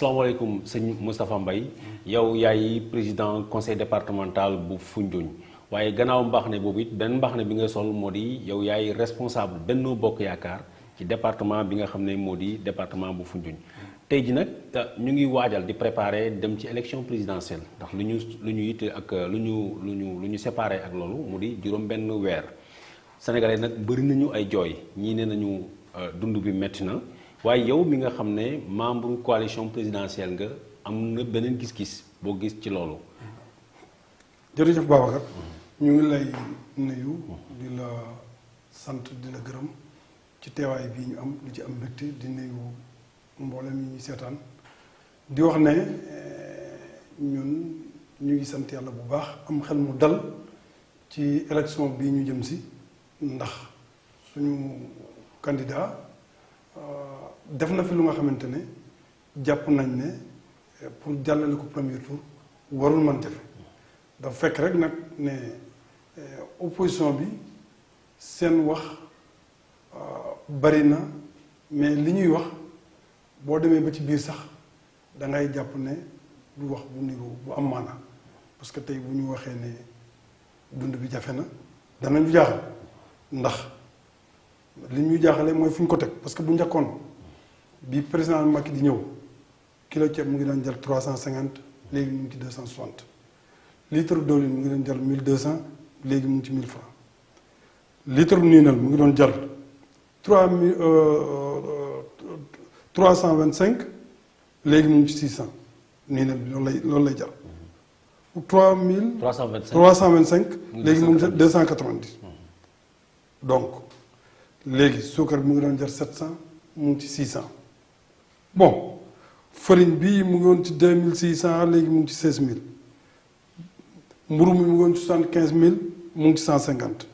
asalaamaaleykum sëñ Moustapha Mbaye yow yaay président conseil départemental bu Foundiougne waaye gannaaw mbaxane boobu it benn mbaxane bi nga sol moo di yow yaay responsable Benno Bokk Yaakaar ci département bi nga xam ne moo di département bu Foundiougne tey ji nag ñu ngi waajal di préparer dem ci élection présidentielle ndax lu ñu it ak lu ñu séparé ak loolu mu di juróom benn weer sénégalais nag bëri nañu ay jooy ñii ne nañu dund bi métti na waaye yow mi nga xam ne membre coalition présidentielle nga am na beneen gis-gis boo gis ci loolu. jërëjëf Babacar ñu ngi lay nuyu di la sant di la gërëm ci teewaay bii ñu am di ci am mbégte di nuyu mboolem yi ñu seetaan di wax ne ñun ñu ngi sant yàlla bu baax am xel mu dal ci élection bii ñu jëm si ndax suñu candidat def na fi lu nga xamante ne jàpp nañ ne pour jàllale ko premier tour warul mën jafe dafa fekk rek nag ne opposition bi seen wax bari na mais li ñuy wax boo demee ba ci biir sax da ngay jàpp ne du wax bu niru bu am maana parce que tey bu ñu waxee ne dund bi jafe na danañu jaaxal ndax li ñuy jaaxalee mooy fu ñu ko teg parce que bu njëkkoon bi président Macky di ñëw kilo ceeb mu ngi daan jël 350 léegi mu ngi ci 260 litre diwlin mu ngi doon jël 1200 léegi mu ngi ci 1000 francs litre niinal mu ngi doon jël 325 léegi mu ngi ci 600 niinal bi loolu lay jël 325 léegi mu ngi ci 290 donc léegi suukar bi mu ngi doon jar 700 mu ngi ci 600 bon farine bii mu ngi woon ci 2600 léegi mu ngi ci 16000 mburu mi mu ngi woon ci 75000 mu ngi ci 150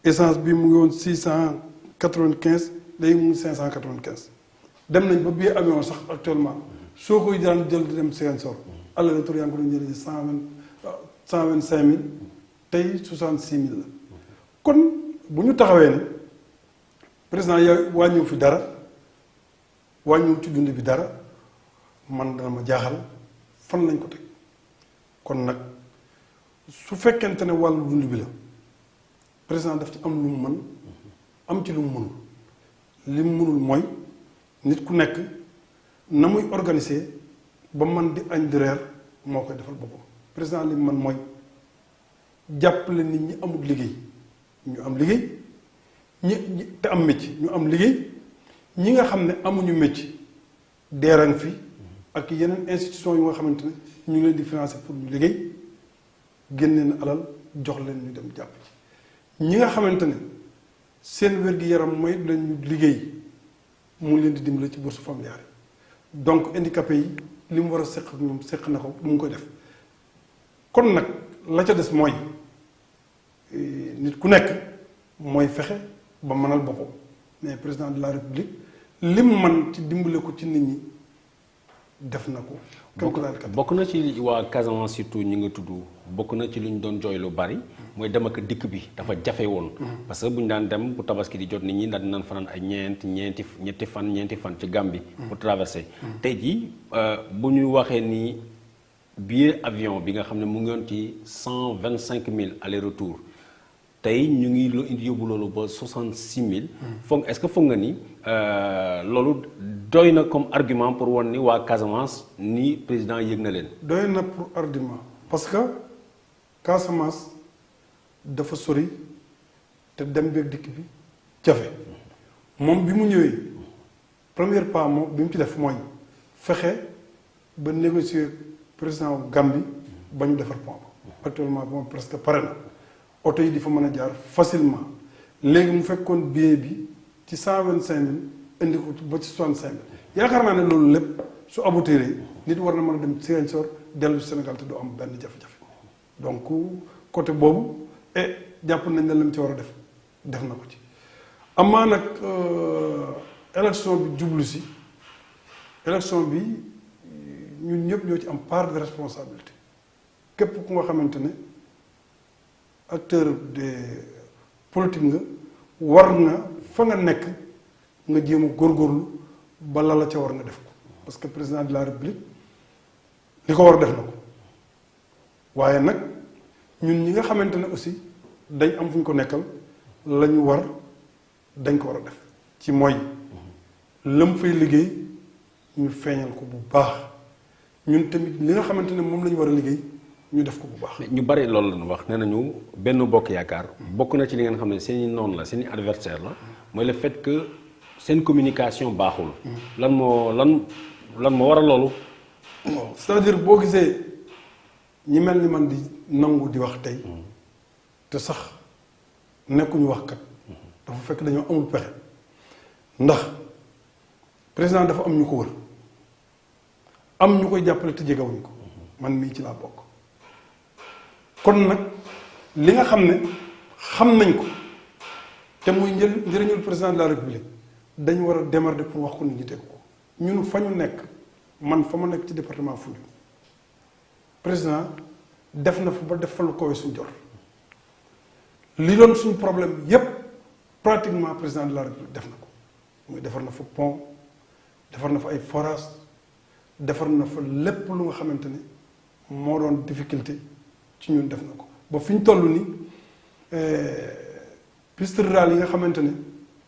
essence bi mu ngi woon 695 léegi mu ngi 595 dem nañ ba billet avion sax actuellement soo koy daan jël di dem Ziguinchor aller retour yaa ngi ko doon jëlee 125000 tey 66000 la kon bu ñu taxawee ne président yaa wàññiw fi dara wàññiw ci dund bi dara man dana ma jaaxal fan lañ ko teg kon nag su fekkente ne wàllu dund bi la président daf ci am lu mu mën am ci lu mu mënul li mu mënul mooy nit ku nekk na muy organiser ba man di añ di reer moo koy defal boppam président li mu mën mooy jàppale nit ñi amul liggéey ñu am liggéey ñi te am métier ñu am liggéey ñi nga xam ne amuñu métier deeran fi ak yeneen institution yu nga xamante ne ñu ngi leen di financer pour ñu liggéey génne na alal jox leen ñu dem jàpp ci ñi nga xamante ne seen wér-gi-yaram mooy leen ñu liggéey mu leen di dimbale ci bourse familiale yi donc handicapé yi li mu war a seq ak ñoom seq na ko mu ngi koy def kon nag la ca des mooy nit ku nekk mooy fexe ba mënal boppam mais président de la république lim man ci dimbale ko ci nit ñi def na ko. bokk na ci waa Casamance surtout ñi nga tudd bokk na ci lu ñu doon jooy lu bari mooy dem ak dikk bi dafa jafe woon. parce que bu ñu daan dem bu tabaski di jot nit ñi daan nañ fanaan ay ñeenti fan ci Gambie. pour traverser. tey jii bu ñu waxee ni billet avion bi nga xam ne mu ngi woon ci 125000 aller retour. tey ñu ngi indi yóbbu loolu ba 66000. foog est-ce que foog nga ni loolu doy na comme argument pour wan ni waa Casamance ni président yëg na leen. doy na pour argument parce que Casamance dafa sori te dem beeg dikk bi jafe moom bi mu ñëwee premier pas moom bi mu ci def mooy fexe ba négocier président Gambie ba ñu defar pont actuellement moom presque pare na. oto yi di fa mën a jaar facilement léegi mu fekkoon billet bi ci 125000 indi ko ba ci 65000 yaakaar naa ne loolu lépp su aboutiree nit war na mën a dem Ziguinchor dellu Sénégal te du am benn jafe-jafe donc côté boobu jàpp nañ ne la mu ci war a def na ko ci. amaa nag élection bi jublu si élection bi ñun ñëpp ñoo ci am part de responsabilité képp ku nga xamante ne. acteur de politique nga war na fa nga nekk nga jéem a góorgóorlu ba la ca war nga def ko parce que président de la république li ko war def na ko waaye nag ñun ñi nga xamante ne aussi dañ am fu ñu ko nekkal la ñu war dañ ko war a def ci mooy lam fay liggéey ñu feeñal ko bu baax ñun tamit li nga xamante ne moom la ñu war a liggéey ñu def ko bu baax. ñu bari loolu la ñu wax nee nañu benn bokk yaakaar bokk na ci li ngeen xam ne seen i noonu la seen i adversaire la mooy le fait que seen communication baaxul. lan moo waral loolu. bon c'est-à-dire boo gisee ñi mel ni man di nangu di wax tey te sax nekkuñu wax kat dafa fekk dañoo amul pexe ndax président dafa am ñu ko wër am ñu koy jàppale te jegewuñ ko man mii ci laa bokk kon nag li nga xam ne xam nañ ko te muy njëriñul président de la république dañu war a démarrer pour wax ko nit ñi dégg ko ñun fa ñu nekk man fa ma nekk ci département Foundiougne président def na fa ba def fa lu koy suñ jor li doon suñu problème yépp pratiquement président de la république def na ko muy defar na fa pont defar na fa ay forage defar na fa lépp lu nga xamante ne moo doon difficulté ci ñun def na ko ba fi ñu toll ni piste rurale yi nga xamante ne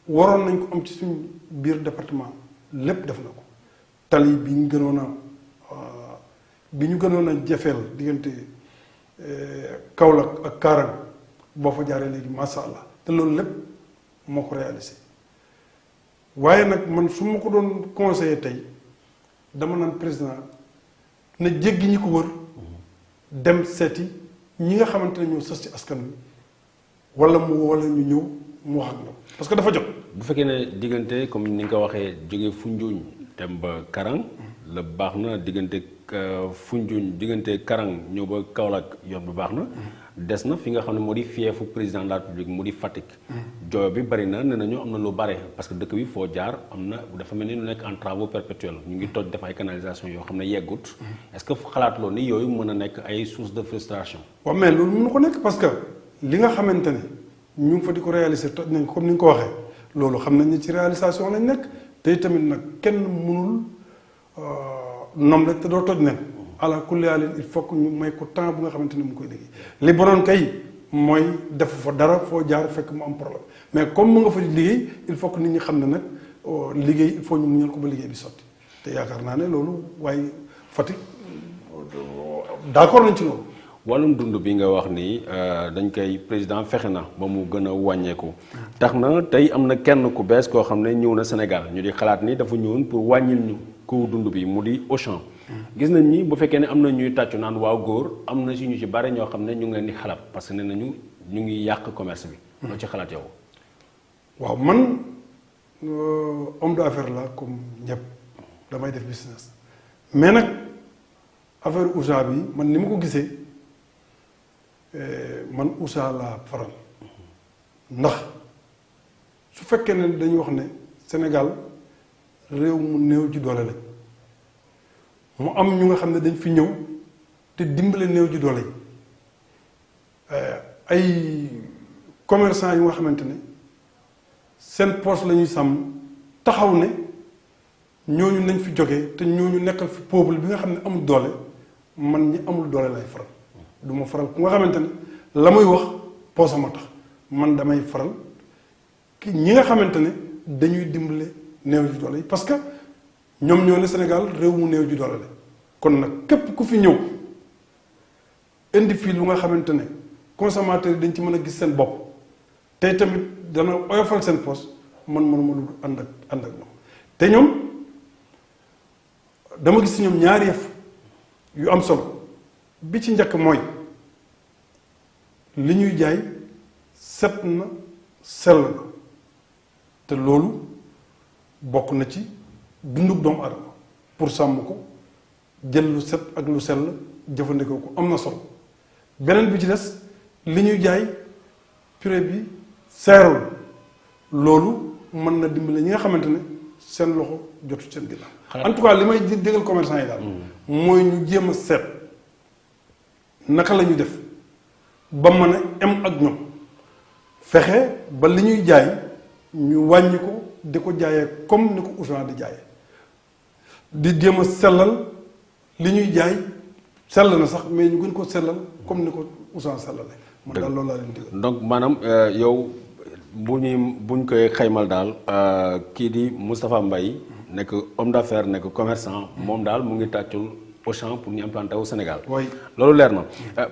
waroon nañ ko am ci suñu biir département lépp def na ko tali bi ñu gënoon a jafeel diggante Kaolack ak Kaarang boo fa jaaree léegi masha Allah te loolu lépp moo ko réalisé waaye nag man su ma ko doon conseillé tey dama naan président na jéggi ñi ko wër dem seeti ñi nga xamante ne ñoo sës ci askan wi wala ñu ñëw mu wax ak ñoom parce que dafa jot. bu fekkee ne diggante comme ni nga ko waxee jógee Foundiougne dem ba Karang la baax na diggante Foundiougne diggante Karang ñëw ba Kaolack yoon bu baax na. des na fi nga xam ne moo di fiefu président de la République mu di Fatick. jooyo bi bari na ne nañu am na lu bare parce que dëkk bi foo jaar am na dafa mel ni lu nekk en travaux perpétuels ñu ngi toj def ay canalisation yoo xam ne yeggut. est-ce que xalaat loo ni yooyu mën a nekk ay source de frustration. waaw mais loolu mënu ko nekk parce que li nga xamante ne ñu ngi fa di ko réaliser toj nañ ko comme ni nga ko waxee loolu xam nañ ne ci réalisation lañ nekk te tamit nag kenn mënul nom la te doo toj nen. ala kulli il faut que ñu may ko temps bu nga xamante ne mu koy liggéey li bonoon kay mooy def fa dara foo jaar fekk mu am problème mais comme mu nga fa liggéey il faut que nit ñi xam ne nag liggéey il faut ñu muñal ko ba liggéey bi sotti te yaakaar naa ne loolu waaye Fatick d'accord nañ ci loolu. wàllum dund bi nga wax ni dañ koy président fexe na ba mu gën a wàññeeku. tax na tey am na kenn ku bees koo xam ne ñëw na Sénégal ñu di xalaat ni dafa ñëwoon pour wàññil ñu ko dund bi mu di Auchan. gis nañ ni bu fekkee ne am na ñuy tàccu naan waaw góor am na si ñu ci bare ñoo xam ne ñu ngi leen di xalab parce que nee nañu ñu ngi yàq commerce bi. loo ci xalaat yow. waaw man homme d'affaires la comme ñëpp damay def business mais nag affaire Auchan bi man ni ma ko gisee man Auchan laa faral ndax su fekkee ne dañuy wax ne Sénégal réew mu néew ji doole lañ. mu am ñu nga xam ne dañ fi ñëw te dimbale néew ji doole yi ay commerçant yu nga xamante ne seen poche la ñuy sàmm taxaw ne ñooñu nañ fi jógee te ñooñu nekkal fi peuple bi nga xam ne amul doole man ñi amul doole lay faral du ma faral ku nga xamante ne la muy wax poosama tax man damay faral ki ñi nga xamante ne dañuy dimbale néew ji doole yi parce que ñoom ñoo ne Sénégal réew mu néew ji doole la kon nag képp ku fi ñëw indi fii lu nga xamante ne consommateur yi dañ ci mën a gis seen bopp tey tamit dana oyofal seen poste man mënuma lu ànd ak ñoom te ñoom dama gis ci ñoom ñaari yëf yu am solo bi ci njëkk mooy li ñuy jaay set na sell na te loolu bokk na ci dunduk doomu adama pour sàmm ko jël lu set ak lu sell jëfandikoo ko am na solo beneen bi ci des li ñuy jaay prix bi seerul loolu mën na dimbale ñi nga xamante ne seen loxo jotu seen ginnaaw. en tout cas li may déggal commerçant yi daal. mooy ñu jéem a seet naka la ñuy def ba mën a am ak ñoom fexe ba li ñuy jaay ñu wàññi ko di ko jaayee comme ni ko Auchan di jaayee di jéem a sellal li ñuy jaay sell na sax mais ñu gën ko sellal comme ni ko Ousmane sellale man daal loolu laa leen digal. donc maanaam yow buñ koy xaymal daal kii di Moustapha Mbaye nekk homme d'affaires nekk commerçant moom daal mu ngi tàccul Auchan pour ñu implanter au Sénégal. oui loolu leer na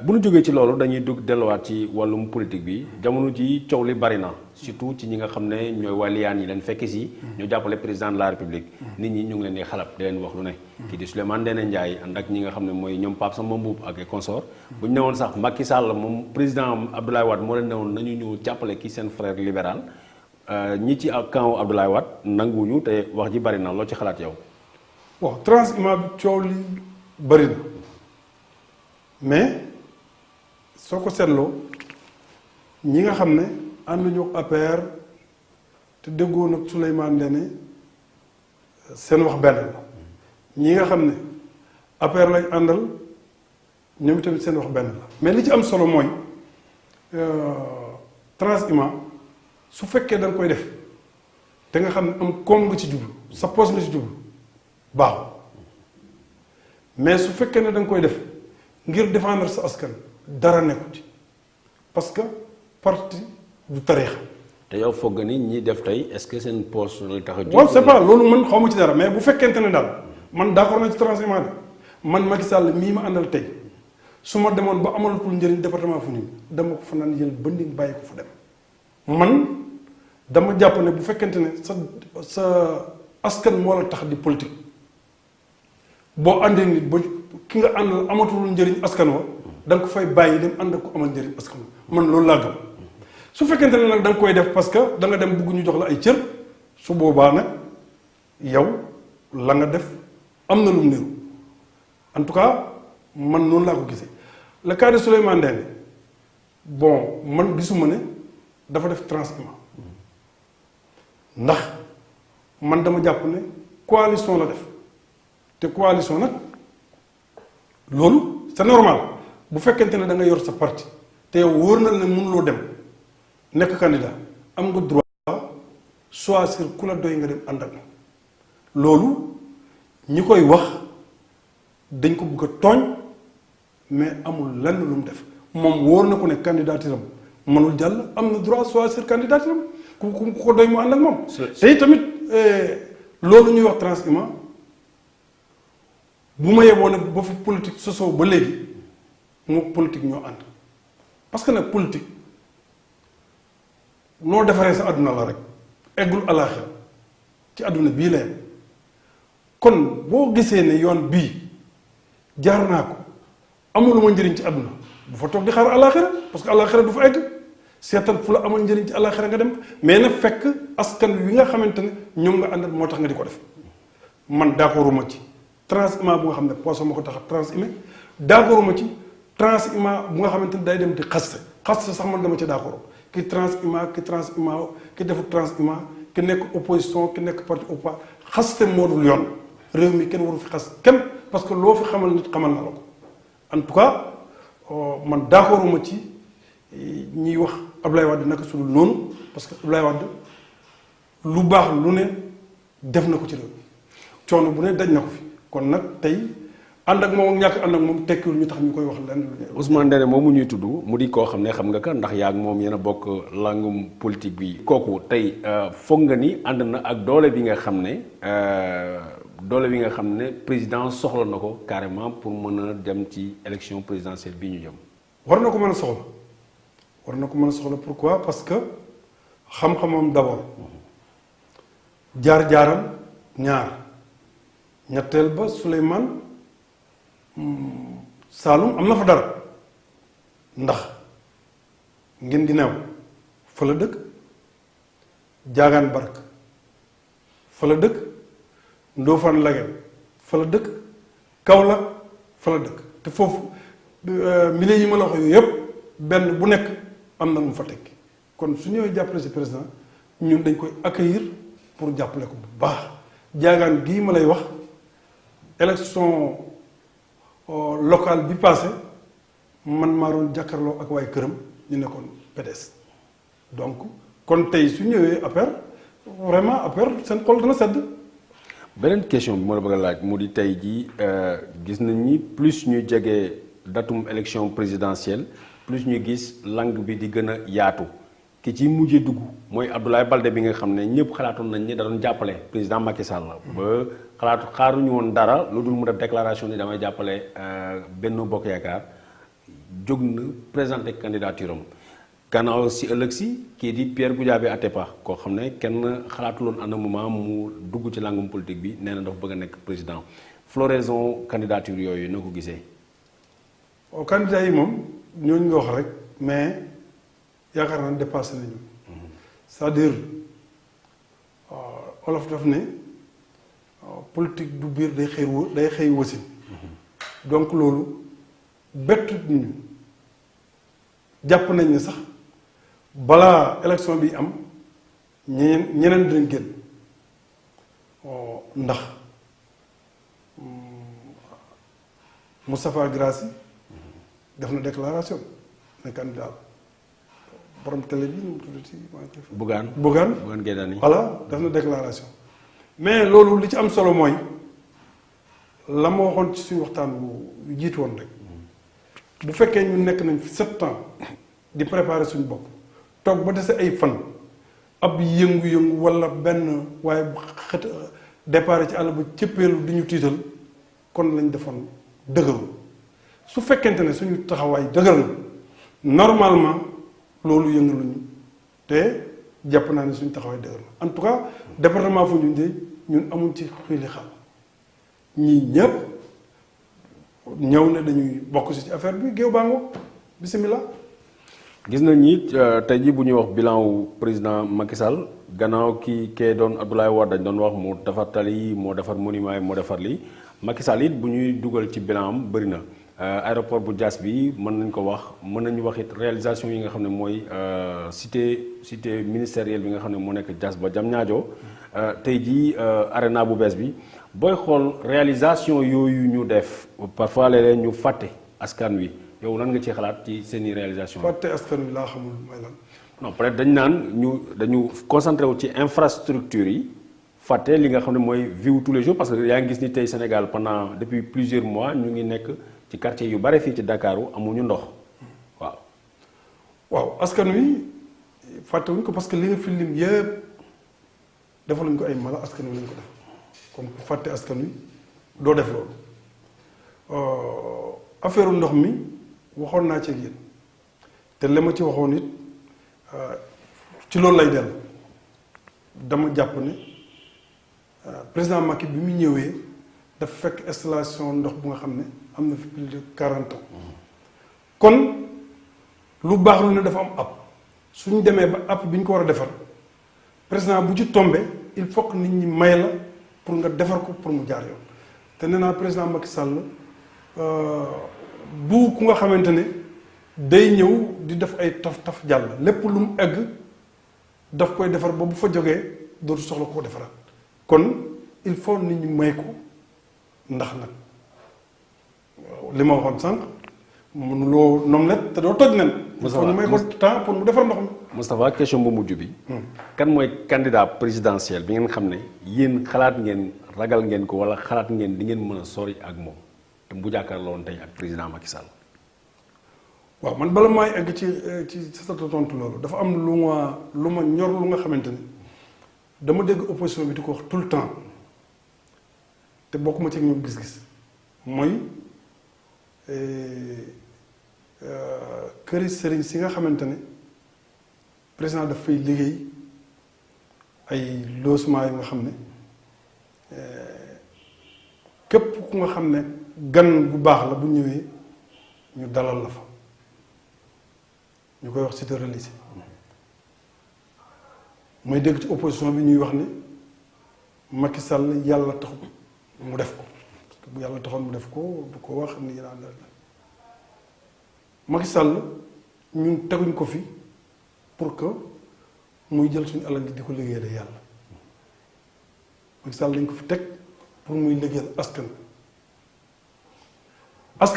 bu ñu jógee ci loolu dañuy dugg delluwaat ci wàllum politique bi jamono ji coow li bari na surtout ci ñi nga xam ne ñooy waliyaan yi leen fekk si. ñu jàppale président de la république. nit ñi ñu ngi leen di xalab di leen wax lu ne. kii di Souleymane Ndéné Ndiaye ànd ak ñi nga xam ne mooy ñoom Pape Samba Mboup ak consort bu ñu newoon sax Macky Sall moom président Abdoulaye Wade moo leen newoon nañu ñëw jàppale kii seen frère libéral ñi ci camp Abdoulaye Wade nanguwuñu te wax ji bari na loo ci xalaat yow. bon transhumance bi coow li bëri na mais soo ko seetloo ñi nga xam ne ànd nañu APR te déggoo nag Souleymane Ndéné seen wax benn la ñi nga xam ne APR lañ àndal ñoom itamit seen wax benn la mais li ci am solo mooy transhumance su fekkee da nga koy def te nga xam ne am koom nga ci jublu sa poos nga ci jublu baaxul mais su fekkee ne da nga koy def ngir défendre sa askan dara nekku ci parce que parti du tariixa. te yow foog nga ni ñi def tey est-ce que seen poste lay tax a jóg. waaw c'est pas loolu man xaw ma ci dara mais bu fekkente ne daal man d'accord na ci transhumance man Macky Sall mii ma àndal tey su ma demoon ba amalatul njëriñ département Foundiougne dama ko fa naan jël ba ndi bàyyi ko fa dem man dama jàpp ne bu fekkente ne sa askan moo la tax di politique. boo àndee nit ba ki nga àndal amatul njëriñ askan wa da nga ko fay bàyyi dem ànd ak ko amal njëriñ askan wa man loolu laa gëm su fekkente ne nag da nga koy def parce que da nga dem bugg ñu jox la ay cër su boobaa nag yow la nga def am na lu mu niru en tout cas man noonu laa ko gisee le cas de Souleymane Ndéné bon man gisuma ne dafa def transhumance ndax man dama jàpp ne coalition la def. te coalition nag loolu c'est normal bu fekkente ne da nga yor sa parti te yow wóor na ne mënuloo dem nekk candidat am nga droit choisir ku la doy nga dem ànd ak loolu ñi koy wax dañ ko bëgg a tooñ mais amul lenn lu mu def moom wóor na ko ne candidature am mënul jàll am na droit choisir candidature am ku ko doy mu ànd ak moom. te tamit loolu ñuy wax transhumance bu ma yeboo nag ba fi politique sosoo ba léegi moo politique ñoo ànd parce que nag politique noo defaree sa àdduna la rek eggul alaaxira ci àdduna bii la yem kon boo gisee ne yoon bii jaar naa ko amuluma njëriñ ci àdduna bu fa toog di xaar alaaxira parce que alaaxira du fa egg seetal fu la amal njëriñ ci alaaxira nga dem mais nag fekk askan wi nga xamante ne ñoom nga àndal moo tax nga di ko def man d'accorduma ci transhumance bu nga xam ne poosam moo ko tax a transhumé d'accorduma ci transhumance bu nga xamante ne day dem di xaste sax man dama ci d'accord ki transhumance ki defu transhumance ki nekk opposition ki nekk parti au pouvoir xaste moo dul yoon réew mi kenn waru fi xas kenn parce que loo fi xamal nit xamal na la ko en tout cas man d'accorduma ci ñiy wax Abdoulaye Wade naka su dul noonu parce que Abdoulaye Wade lu baax lu ne def na ko ci réew mi coono bu ne daj na ko fi kon nag tey ànd ak moom ak ñàkk ànd ak moom tekkiwul ñu tax ñu koy wax lenn lu ne. Ousmane Ndéné moomu ñuy tudd mu di koo xam ne xam nga ka ndax yaa ak moom yéen a bokk langum politique bi. kooku tey foog nga ni ànd na ak doole bi nga xam ne président soxla na ko carrément pour mën a dem ci élection présidentielle bi ñu jëm. war na ko mën a soxla pourquoi parce que xam-xamam d'abord jaar-jaaram ñaar. ñetteel ba Souleymane Saloum am na fa dara ndax ngeen di neew fa la dëkk jaagaan bark fa la dëkk Ndofane Lagem fa la dëkk Kaolack fa la dëkk te foofu milieu yi ma la wax yooyu yëpp benn bu nekk am na lu mu fa tekki kon su ñëwee jàppale si président ñun dañ koy accueillir pour jàppale ko bu baax jaagaan gii ma lay wax élection locale bi passé man maa doon jàkkaarloo ak waaye këram ñu nekkoon PDS donc kon tey su ñëwee affaire vraiment affaire seen xol dana sedd. beneen question bi ma la bëgg a laaj mu di tey jii gis nañ ni plus ñu jege datum élection présidentielle plus ñu gis langue bi di gën a yaatu ki ci mujjee dugg mooy Abdoulaye Baldé bi nga xam ne ñëpp xalaatoon nañ ni da doon jàppale président Macky Sall ba xaaruñu woon dara lu dul mu def déclaration ni damay jàppale Benno Bokk Yaakaar jóg na présenté candidature am gannaaw si ëllëg si kii di Pierre Goudiaby Atepa koo xam ne kenn xalaatuloon à un moment mu dugg ci langum politique bi nee na dafa bëgg a nekk président floraison candidature yooyu noo ko gisee. waaw candidat yi moom ñooñu nga wax rek mais yaakaar naa ne dépassé nañu c'est-à-dire olof daf ne politique du biir day xëy wasin donc loolu bettu ñu jàpp nañ ne sax balaa élection bi am ñeneen dinañ génn ndax Moustapha Guirassy def na déclaration ne candidat borom télé bi ñu tuddati Bougane Gueye Dany voilà def na déclaration mais loolu li ci am solo mooy la ma waxoon ci suñu waxtaan bu jiitu woon rek bu fekkee ñu nekk nañ fi 7 ans di préparer suñu bopp toog ba dese ay fan ab yëngu-yëngu walla benn waaye xët départ ci àll ba cëppeelu di ñu tiital kon lañ defoon dëgëru su fekkente ne suñu taxawaay dëgër na normalement loolu yëngaluñu te jàpp naa ne suñu taxawaay dëgër na en tout cas département Foundiougne de ñun amuñ ci xiili xal ñii ñëpp ñëw ne dañuy bokk ci affaire bi géew baango bisimilah. gis nañ ni tey jii bu ñuy wax bilan wu président Macky Sall gannaaw kee doon Abdoulaye Wade dañ doon wax mu defar tali moo defar monument yi moo defar lii Macky Sall it bu ñuy dugal ci bilan am bëri na aéroport bu Diass bi mën nañ ko wax mën nañu wax it réalisation yi nga xam ne mooy cité ministérielle bi nga xam ne moo nekk Diass ba Diamniadio tey jii arena bu bees bi booy xool réalisation yooyu ñu def parfois léeg-léeg ñu fàtte askan wi yow lan nga ci xalaat ci seeni réalisation fàtte askan wi laa xamul mooy lan. non peut-être dañ naan dañu concentré wu ci infrastructure yi fàtte li nga xam ne mooy vie tous les jours parce que yaa ngi gis ni tey Sénégal pendant depuis plusieurs mois ñu ngi nekk ci quartier yu bare fii ci Dakaru amuñu ndox waaw. waaw askan wi fàttewuñ ko parce que li nga fi lim yëpp defaluñ ko ay mala askan wi lañ ko def comme ku fàtte askan wi doo def loolu affaire ndox mi waxoon naa ci ak yéen te li ma ci waxoon it ci loolu lay dellu dama jàpp ne président Macky bi mu ñëwee dafa fekk installation ndox bu nga xam ne am na fi plus de 40 ans kon lu baax lu ne dafa am app suñu demee ba app bi ñu ko war a defar président bu ci tombé il faut que nit ñi may la pour nga defar ko pour mu jaar yoon te nee naa président Macky Sall du ku nga xamante ne day ñëw di def ay taf jàll lépp lu mu egg daf koy defar ba bu fa jógee dootu soxla ko defaraat kon il faut nit ñi may ko ndax nag li ma waxoon sànq mënuloo nomlet te doo toj nen. il faut ñu may ko temps pour mu defar ndox mi. Moustapha question bu mujj bi. kan mooy candidat présidentiel bi ngeen xam ne yéen xalaat ngeen ragal ngeen ko wala xalaat ngeen di ngeen mën a sori ak moom te bu jàkkaarloo woon tey ak président Macky Sall. waaw man bala maay egg ci sa tontu loolu dafa am lu ma ñor lu nga xamante ni dama dégg opposition bi di ko wax tout le temps te bokkuma ci ñoom gis-gis mooy këri sëriñ si nga xamante ne président daf fay liggéey ay logement yu nga xam ne képp ku nga xam ne gan bu baax la bu ñëwee ñu dalal la fa ñu koy wax cité religieuse mooy dégg ci opposition bi ñuy wax ne Macky Sall yàlla taxu mu def ko parce que bu yàlla taxoon mu def ko du ko wax ni daan Macky Sall ñun teguñ ko fi pour que muy jël suñu alal gi di ko liggéeyal yàlla Macky Sall lañ ko fi teg pour muy liggéeyal askan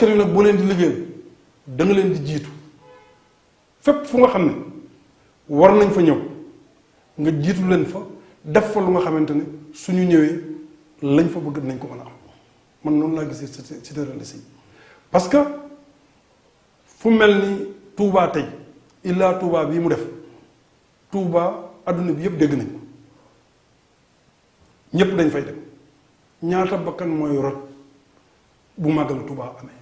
wi nag boo leen di liggéeyal da nga leen di jiitu fépp fu nga xam ne war nañ fa ñëw nga jiitu leen fa def fa lu nga xamante ne suñu ñëwee lañ fa bëgg nañ ko mën a am man noonu laa gisee cité religieuse yi parce que fu mel ni Touba tey illaa Touba bii mu def Touba adduna bi yëpp dégg nañ ko ñëpp dañ fay dem ñaata bakkan mooy rot bu màggal Touba amee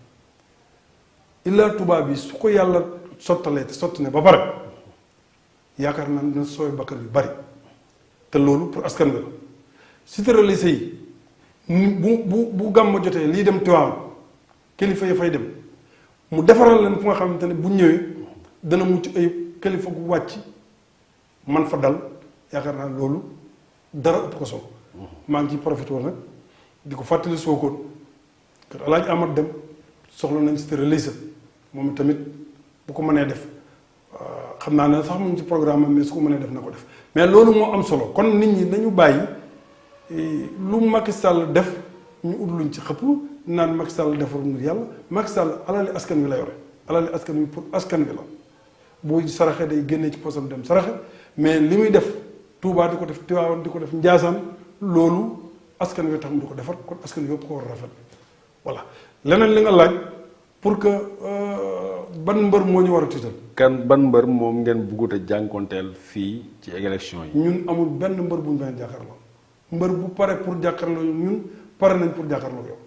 illaa Touba bi su ko yàlla sottalee te sotti ne ba pare yaakaar naa dina sooy bakkan yu bari te loolu pour askan wi la cité religieuse yi bu gàmmu jotee lii dem Tiwaawan kilifa yi fay dem mu defaral leen fu nga xamante ne bu ñëwee dana mucc ay kilifa gu wàcc man fa dal yaakaar naa loolu dara ëpp ko solo maa ngi ciy profité nag di ko fàttali Sokone kër Alaaji Amad Dem soxla nañ cité religieuse moom tamit bu ko mënee def xam naa ne sax mu ngi ci programme mais su ko mënee def na ko def mais loolu moo am solo kon nit ñi nañu bàyyi lu Macky Sall def ñu ut luñ ci xëpp naan Macky Sall defarul ngir yàlla Macky Sall alali askan wi la yore alali askan wi pour askan wi la bu saraxe day génnee ci posam dem saraxe mais li muy def Touba di ko def Tivaouane di ko def Ndiassane loolu askan wi tax mu di ko defar kon askan wi yëpp ko war a rafet voilà leneen li nga laaj pour que ban mbër moo ñu war a tiital. ban mbër moom ngeen bëggut a jànkonteel fii ci élection yi. ñun amul benn mbër bu ñu fay jàkkaarloo mbër bu pare pour jàkkaarloo ñun pare nañ pour jàkkaarloo yow.